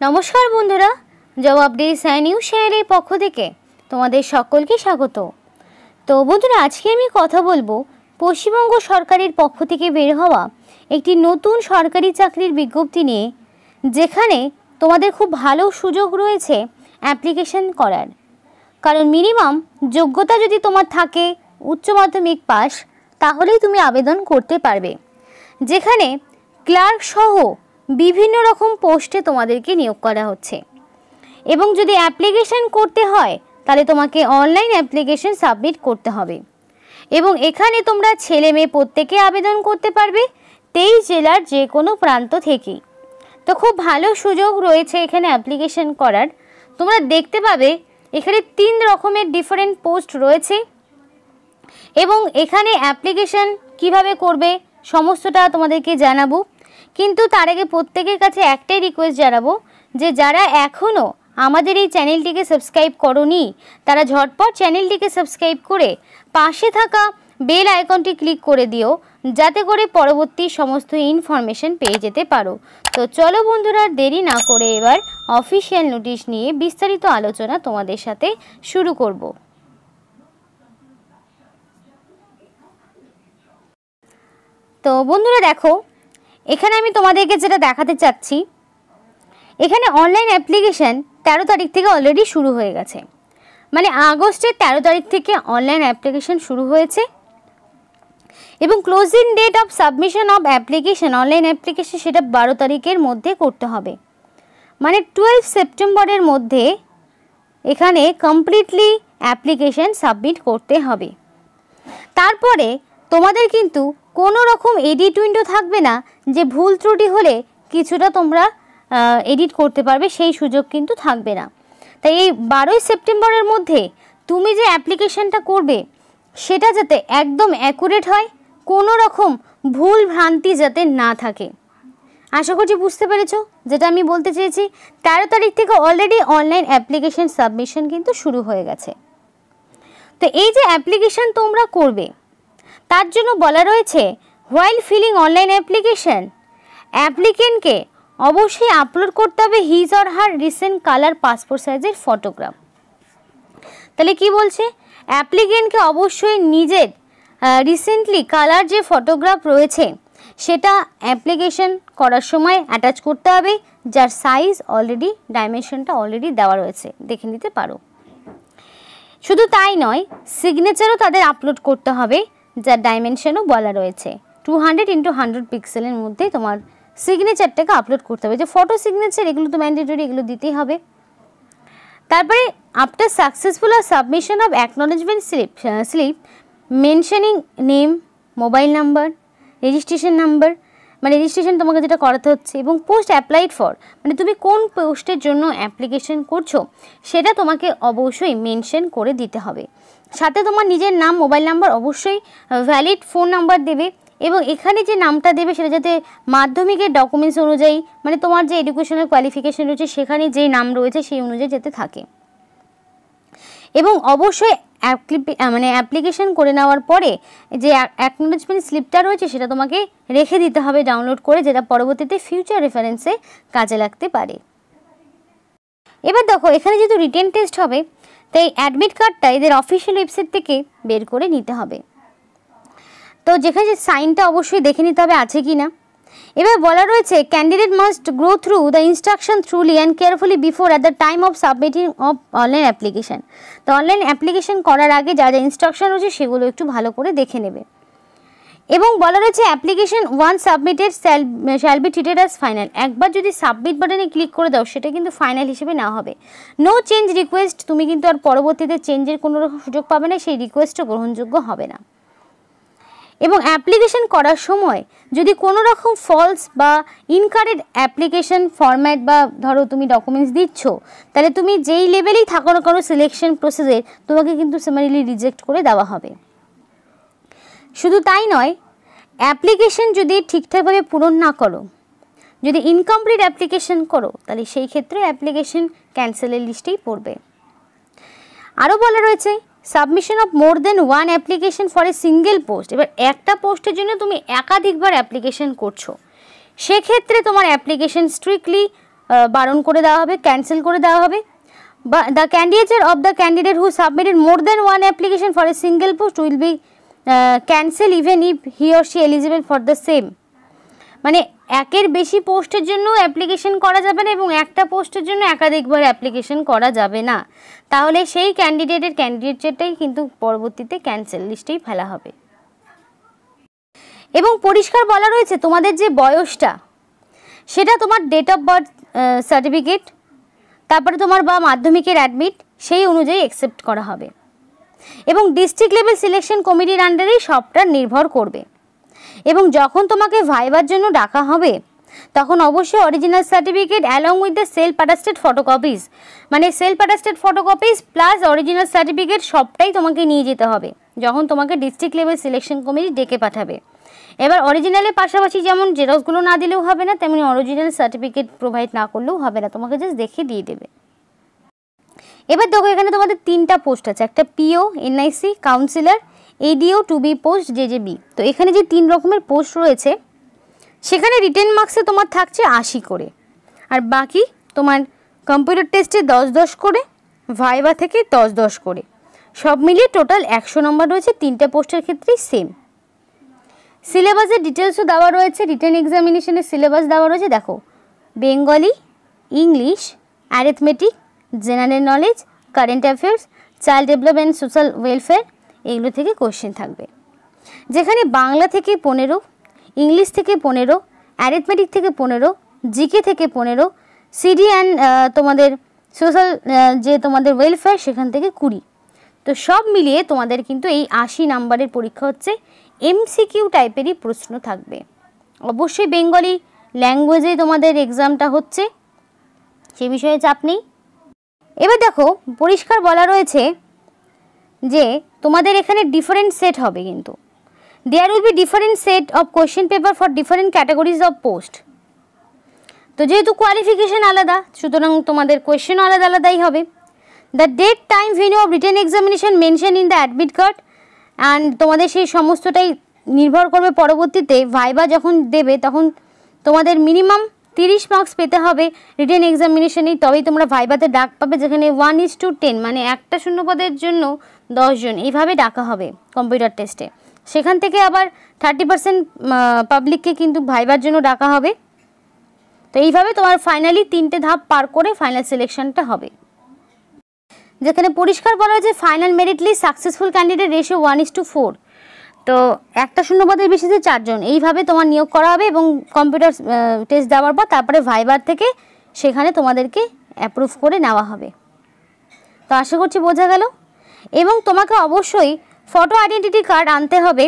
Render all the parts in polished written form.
নমস্কার বন্ধুরা, job updates and news চ্যানেলের পক্ষ থেকে তোমাদের সকলকে স্বাগত। তো বন্ধুরা, আজকে আমি কথা বলবো পশ্চিমবঙ্গ সরকারের পক্ষ থেকে বের হওয়া একটি নতুন সরকারি চাকরির বিজ্ঞপ্তি নিয়ে, যেখানে তোমাদের খুব ভালো সুযোগ রয়েছে অ্যাপ্লিকেশন করার। কারণ মিনিমাম যোগ্যতা যদি তোমার থাকে উচ্চ মাধ্যমিক পাস, তাহলেই তুমি আবেদন করতে পারবে। যেখানে ক্লার্ক সহ বিভিন্ন রকম পোস্টে তোমাদেরকে নিয়োগ করা হচ্ছে। এবং যদি অ্যাপ্লিকেশন করতে হয় তাহলে তোমাকে অনলাইন অ্যাপ্লিকেশন সাবমিট করতে হবে। এবং এখানে তোমরা ছেলে মেয়ে প্রত্যেকে আবেদন করতে পারবে 23 জেলার যে কোনো প্রান্ত থেকেই। তো খুব ভালো সুযোগ রয়েছে এখানে অ্যাপ্লিকেশন করার। তোমরা দেখতে পাবে এখানে 3 রকমের ডিফারেন্ট পোস্ট রয়েছে। এবং এখানে অ্যাপ্লিকেশন কিভাবে করবে সমস্তটা তোমাদেরকে জানাবো। কিন্তু তার আগে প্রত্যেকের কাছে একটাই রিকোয়েস্ট জানাবো যে যারা এখনও আমাদের এই চ্যানেলটিকে সাবস্ক্রাইব করোনি, তারা ঝটপট চ্যানেলটিকে সাবস্ক্রাইব করে পাশে থাকা বেল আইকনটি ক্লিক করে দিও, যাতে করে পরবর্তী সমস্ত ইনফরমেশন পেয়ে যেতে পারো। তো চলো বন্ধুরা, দেরি না করে এবার অফিসিয়াল নোটিশ নিয়ে বিস্তারিত আলোচনা তোমাদের সাথে শুরু করব। তো বন্ধুরা দেখো, এখানে আমি তোমাদেরকে যেটা দেখাতে চাচ্ছি, এখানে অনলাইন অ্যাপ্লিকেশান 13 তারিখ থেকে অলরেডি শুরু হয়ে গেছে। মানে আগস্টের 13 তারিখ থেকে অনলাইন অ্যাপ্লিকেশান শুরু হয়েছে। এবং closing date of submission of application, online application, সেটা 12 তারিখের মধ্যে করতে হবে। মানে 12 সেপ্টেম্বরের মধ্যে এখানে কমপ্লিটলি অ্যাপ্লিকেশান সাবমিট করতে হবে। তারপরে তোমাদের কিন্তু কোনো রকম এডিট উইন্ডো থাকবে না, যে ভুল ত্রুটি হলে কিছুটা তোমরা এডিট করতে পারবে, সেই সুযোগ কিন্তু থাকবে না। তাই এই 12 সেপ্টেম্বরের মধ্যে তুমি যে অ্যাপ্লিকেশানটা করবে সেটা যাতে একদম অ্যাকুরেট হয়, কোনো রকম ভুল ভ্রান্তি যাতে না থাকে। আশা করছি বুঝতে পেরেছো যেটা আমি বলতে চেয়েছি। 13 তারিখ থেকে অলরেডি অনলাইন অ্যাপ্লিকেশান সাবমিশন কিন্তু শুরু হয়ে গেছে। তো এই যে অ্যাপ্লিকেশান তোমরা করবে, তার জন্য বলা রয়েছে হোয়াইল ফিলিং অনলাইন অ্যাপ্লিকেশান, অ্যাপ্লিকেন্টকে অবশ্যই আপলোড করতে হবে his or her recent colour passport সাইজের ফটোগ্রাফ। তাহলে কি বলছে, অ্যাপ্লিকেন্টকে অবশ্যই নিজের রিসেন্টলি কালার যে ফটোগ্রাফ রয়েছে সেটা অ্যাপ্লিকেশন করার সময় অ্যাটাচ করতে হবে, যার সাইজ অলরেডি, ডাইমেনশনটা অলরেডি দেওয়া রয়েছে, দেখে নিতে পারো। শুধু তাই নয়, সিগনেচারও তাদের আপলোড করতে হবে, যার ডাইমেনশনও বলা রয়েছে 200 × 100 পিক্সেলের মধ্যে তোমার সিগনেচারটাকে আপলোড করতে হবে। যে ফটো সিগনেচার, এগুলো তো ম্যান্ডেটরি, এগুলো দিতেই হবে। তারপরে after successful submission of acknowledgement slip mentioning name, mobile number, registration number, মানে রেজিস্ট্রেশন তোমাকে যেটা করাতে হচ্ছে, এবং পোস্ট অ্যাপ্লাইড ফর, মানে তুমি কোন পোস্টের জন্য অ্যাপ্লিকেশন করছো সেটা তোমাকে অবশ্যই মেনশন করে দিতে হবে। সাথে তোমার নিজের নাম, মোবাইল নাম্বার, অবশ্যই ভ্যালিড ফোন নাম্বার দেবে। এবং এখানে যে নামটা দেবে সেটা যাতে মাধ্যমিকের ডকুমেন্টস অনুযায়ী, মানে তোমার যে এডুকেশনাল কোয়ালিফিকেশন রয়েছে সেখানে যেই নাম রয়েছে সেই অনুযায়ী যাতে থাকে। এবং অবশ্যই মানে অ্যাপ্লিকেশন করে নেওয়ার পরে যে অ্যাকনোলেজমেন্ট স্লিপটা রয়েছে সেটা তোমাকে রেখে দিতে হবে ডাউনলোড করে, যেটা পরবর্তীতে ফিউচার রেফারেন্সে কাজে লাগতে পারে। এবার দেখো, এখানে যেহেতু রিটেন টেস্ট হবে, তাই অ্যাডমিট কার্ডটা এদের অফিসিয়াল ওয়েবসাইট থেকে বের করে নিতে হবে। তো যেখানে সাইনটা অবশ্যই দেখে নিতে হবে আছে কি না। এবার বলা রয়েছে candidate must go through the instruction thoroughly and carefully before at the time of submitting of online application. তো অনলাইন অ্যাপ্লিকেশান করার আগে যা যা ইনস্ট্রাকশন রয়েছে সেগুলো একটু ভালো করে দেখে নেবে। এবং বলা রয়েছে application one submitted shall be treated as final. একবার যদি সাবমিট বাটনে ক্লিক করে দাও সেটা কিন্তু ফাইনাল হিসেবে নেওয়া হবে। নো চেঞ্জ রিকোয়েস্ট, তুমি কিন্তু আর পরবর্তীতে চেঞ্জের কোনো রকম সুযোগ পাবে না, সেই রিকোয়েস্টও গ্রহণযোগ্য হবে না। এবং অ্যাপ্লিকেশন করার সময় যদি কোনো রকম ফলস বা ইনকারেক্ট অ্যাপ্লিকেশন ফরম্যাট বা ধরো তুমি ডকুমেন্টস দিচ্ছ, তাহলে তুমি যেই লেভেলেই থাকো না কোনো সিলেকশন প্রসেসে, তোমাকে কিন্তু সামারিলি রিজেক্ট করে দেওয়া হবে। শুধু তাই নয়, অ্যাপ্লিকেশন যদি ঠিকঠাকভাবে পূরণ না করো, যদি ইনকমপ্লিট অ্যাপ্লিকেশন করো, তাহলে সেই ক্ষেত্রে অ্যাপ্লিকেশন ক্যান্সেলের লিস্টেই পড়বে। আরও বলা রয়েছে submission of more than one application for a single post. এবার একটা পোস্টের জন্য তুমি একাধিকবার অ্যাপ্লিকেশন করছো, সেক্ষেত্রে তোমার অ্যাপ্লিকেশন স্ট্রিক্টলি বারণ করে দেওয়া হবে, ক্যান্সেল করে দেওয়া হবে। বা the candidature of the candidate who submitted more than one application for a single post will be cancel even if he or she eligible for the same. মানে একের বেশি পোস্টের জন্য অ্যাপ্লিকেশন করা যাবে না এবং একটা পোস্টের জন্য একাধিকবার অ্যাপ্লিকেশন করা যাবে না, তাহলে সেই ক্যান্ডিডেটের ক্যান্ডিডেটটাই কিন্তু পরবর্তীতে ক্যান্সেল লিস্টেই ফেলা হবে। এবং পরিষ্কার বলা রয়েছে তোমাদের যে বয়সটা সেটা তোমার ডেট অফ বার্থ সার্টিফিকেট, তারপরে তোমার বা মাধ্যমিকের অ্যাডমিট, সেই অনুযায়ী অ্যাকসেপ্ট করা হবে এবং ডিস্ট্রিক্ট লেভেল সিলেকশন কমিটির আন্ডারেই সবটা নির্ভর করবে। এবং যখন তোমাকে ভাইবার জন্য ডাকা হবে তখন অবশ্যই original certificate along with the self attested photocopies, মানে self attested photocopies plus original certificate সবটাই তোমাকে নিয়ে যেতে হবে যখন তোমাকে ডিস্ট্রিক্ট লেভেল সিলেকশন কমিটি ডেকে পাঠাবে। এবার অরিজিনালের পাশাপাশি যেমন জেরক্সগুলো না দিলেও হবে না, তেমনি অরিজিনাল সার্টিফিকেট প্রোভাইড না করলেও হবে না, তোমাকে জাস্ট দেখে দিয়ে দেবে। এবার দেখো এখানে তোমাদের 3টা পোস্ট আছে, একটা PO, NIC, counsellor, ADO, to be post, JJB. তো এখানে যে 3 রকমের পোস্ট রয়েছে সেখানে রিটেন মার্কসে তোমার থাকছে 80 করে, আর বাকি তোমার কম্পিউটার টেস্টে 10-10 করে, ভাইবা থেকে 10-10 করে, সব মিলিয়ে টোটাল 100 নম্বর রয়েছে। 3টা পোস্টের ক্ষেত্রেই সেম। সিলেবাসের ডিটেলসও দেওয়া রয়েছে, রিটেন এক্সামিনেশনের সিলেবাস দেওয়া রয়েছে। দেখো Bengali, English, arithmetic, general knowledge, current affairs, child development, social welfare, এগুলো থেকে কোশ্চেন থাকবে, যেখানে বাংলা থেকে 15, ইংলিশ থেকে 15, অ্যারিথমেটিক থেকে 15, জিকে থেকে 15, সিডি অ্যান্ড তোমাদের সোশ্যাল যে তোমাদের ওয়েলফেয়ার সেখান থেকে 20। তো সব মিলিয়ে তোমাদের কিন্তু এই 80 নাম্বারের পরীক্ষা হচ্ছে। এমসিকিউ টাইপেরই প্রশ্ন থাকবে, অবশ্যই বেঙ্গলি ল্যাঙ্গুয়েজে তোমাদের এক্সামটা হচ্ছে, সে বিষয়ে চাপ নেই। এবার দেখো পরিষ্কার বলা রয়েছে যে তোমাদের এখানে ডিফারেন্ট সেট হবে, কিন্তু there will be different set of question paper for different categories of post. তো যেহেতু কোয়ালিফিকেশন আলাদা সুতরাং তোমাদের কোয়েশ্চেন আলাদা আলাদাই হবে। The date, time, venue of written examination mention in the admit card, and তোমাদের সেই সমস্তটাই নির্ভর করবে পরবর্তীতে ভাইবা যখন দেবে তখন তোমাদের মিনিমাম 30 মার্কস পেতে হবে রিটেন এক্সামিনেশনেই, তবেই তোমরা ভাইবাতে ডাক পাবে, যেখানে 1:10 মানে একটা শূন্যপদের জন্য 10 জন এইভাবে ডাকা হবে কম্পিউটার টেস্টে। সেখান থেকে আবার 30% পাবলিককে কিন্তু ভাইবার জন্য ডাকা হবে। তো এইভাবে তোমার ফাইনালি 3টে ধাপ পার করে ফাইনাল সিলেকশনটা হবে, যেখানে পরিষ্কার বলা হয়েছে final merit list successful candidate ratio 1:4। তো একটা শূন্যপদের বেশিতে 4 জন এইভাবে তোমার নিয়োগ করা হবে এবং কম্পিউটার টেস্ট দেওয়ার পর তারপরে ভাইবার থেকে সেখানে তোমাদেরকে অ্যাপ্রুভ করে নেওয়া হবে। তো আশা করছি বোঝা গেল। এবং তোমাকে অবশ্যই ফটো আইডেন্টিটি কার্ড আনতে হবে।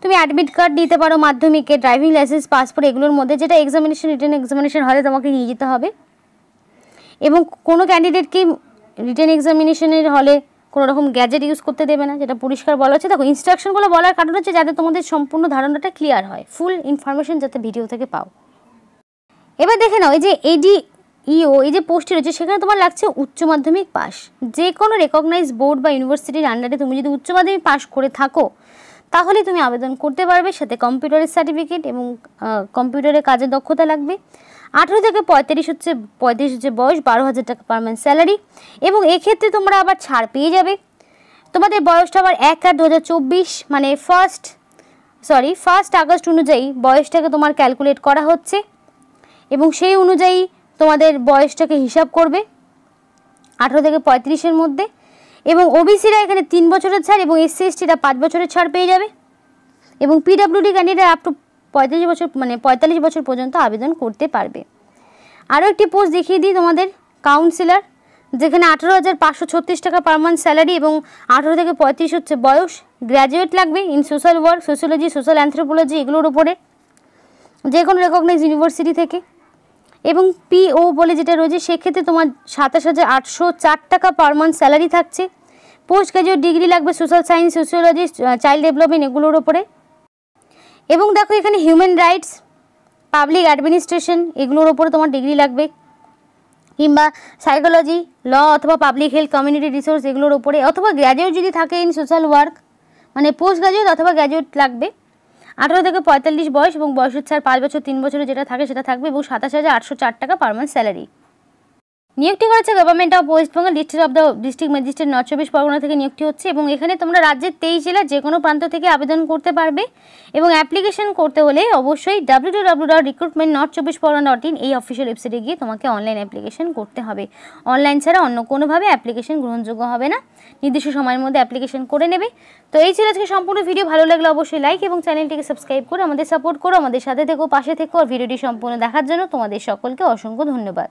তুমি অ্যাডমিট কার্ড দিতে পারো, মাধ্যমিকে ড্রাইভিং লাইসেন্স, পাসপোর্ট, এগুলোর মধ্যে যেটা এক্সামিনেশন রিটেন এক্সামিনেশন হলে তোমাকে নিয়ে যেতে হবে। এবং কোনো ক্যান্ডিডেটকে রিটেন এক্সামিনেশনের হলে কোনো রকম গ্যাজেট ইউজ করতে দেবে না, যেটা পরিষ্কার বলা হচ্ছে। দেখো ইনস্ট্রাকশনগুলো বলার কারণ হচ্ছে যাতে তোমাদের সম্পূর্ণ ধারণাটা ক্লিয়ার হয়, ফুল ইনফরমেশন যাতে ভিডিও থেকে পাও। এবার দেখে নাও এই যে এডিইও এই যে পোস্টটি রয়েছে সেখানে তোমার লাগছে উচ্চ মাধ্যমিক পাস। যে কোনো রেকগনাইজ বোর্ড বা ইউনিভার্সিটির আন্ডারে তুমি যদি উচ্চ মাধ্যমিক পাস করে থাকো তাহলে তুমি আবেদন করতে পারবে। সাথে কম্পিউটারের সার্টিফিকেট এবং কম্পিউটারে কাজের দক্ষতা লাগবে। 18 থেকে 35 হচ্ছে বয়স, 12,000 টাকা পার মান্থ স্যালারি। এবং এক্ষেত্রে তোমরা আবার ছাড় পেয়ে যাবে। তোমাদের বয়সটা আবার 1/8/2024 মানে 1 আগস্ট অনুযায়ী বয়সটাকে তোমার ক্যালকুলেট করা হচ্ছে এবং সেই অনুযায়ী তোমাদের বয়সটাকে হিসাব করবে 18 থেকে 35-এর মধ্যে। এবং ওবিসিরা এখানে 3 বছরের ছাড় এবং এসসি এসটিরা 5 বছরের ছাড় পেয়ে যাবে। এবং পিডব্লিউডি ক্যান্ডিডেট আপ টু 45 বছর মানে 45 বছর পর্যন্ত আবেদন করতে পারবে। আরও একটি পোস্ট দেখিয়ে দিই তোমাদের, কাউন্সিলর, যেখানে 18,536 টাকা পার মান্থ স্যালারি এবং 18 থেকে 35 হচ্ছে বয়স। গ্র্যাজুয়েট লাগবে in social work, sociology, social anthropology এগুলোর উপরে যে কোনো রেকগনাইজ ইউনিভার্সিটি থেকে। এবং পিও বলে যেটা রয়েছে সেক্ষেত্রে তোমার 27,804 টাকা পার মান্থ স্যালারি থাকছে। পোস্ট গ্র্যাজুয়েট ডিগ্রি লাগবে social science, sociology, child development এগুলোর ওপরে। এবং দেখো এখানে হিউম্যান রাইটস, পাবলিক অ্যাডমিনিস্ট্রেশন এগুলোর ওপরে তোমার ডিগ্রি লাগবে, কিংবা সাইকোলজি, ল অথবা পাবলিক হেলথ, কমিউনিটি রিসোর্স এগুলোর ওপরে, অথবা গ্র্যাজুয়েট যদি থাকে ইন সোশ্যাল ওয়ার্ক মানে পোস্ট গ্র্যাজুয়েট অথবা গ্র্যাজুয়েট লাগবে। 18 থেকে 45 বয়স এবং বয়সের ছাড় 5 বছর 3 বছরে যেটা থাকে সেটা থাকবে এবং 27,804 টাকা পার মান্থ স্যালারি। নিয়োগটি করেছে government of West Bengal district magistrate north চব্বিশ পরগনা থেকে নিয়োগটি হচ্ছে এবং এখানে তোমরা রাজ্যের 23 জেলার যে কোনো প্রান্ত থেকে আবেদন করতে পারবে এবং অ্যাপ্লিকেশন করতে হলে অবশ্যই www.recruitment.north24pagana.in এই অফিসিয়াল ওয়েবসাইটে গিয়ে তোমাকে অনলাইন অ্যাপ্লিকেশন করতে হবে। অনলাইন ছাড়া অন্য কোনোভাবে অ্যাপ্লিকেশন গ্রহণযোগ্য হবে না, নির্দিষ্ট সময়ের মধ্যে অ্যাপ্লিকেশন করে নেবে। তো এই ছিল আজকে সম্পূর্ণ ভিডিও। ভালো লাগলে অবশ্যই লাইক এবং চ্যানেলটিকে সাবস্ক্রাইব করে আমাদের সাপোর্ট করো, আমাদের সাথে থেকো, পাশে থেকো। আর ভিডিওটি সম্পূর্ণ দেখার জন্য তোমাদের সকলকে অসংখ্য ধন্যবাদ।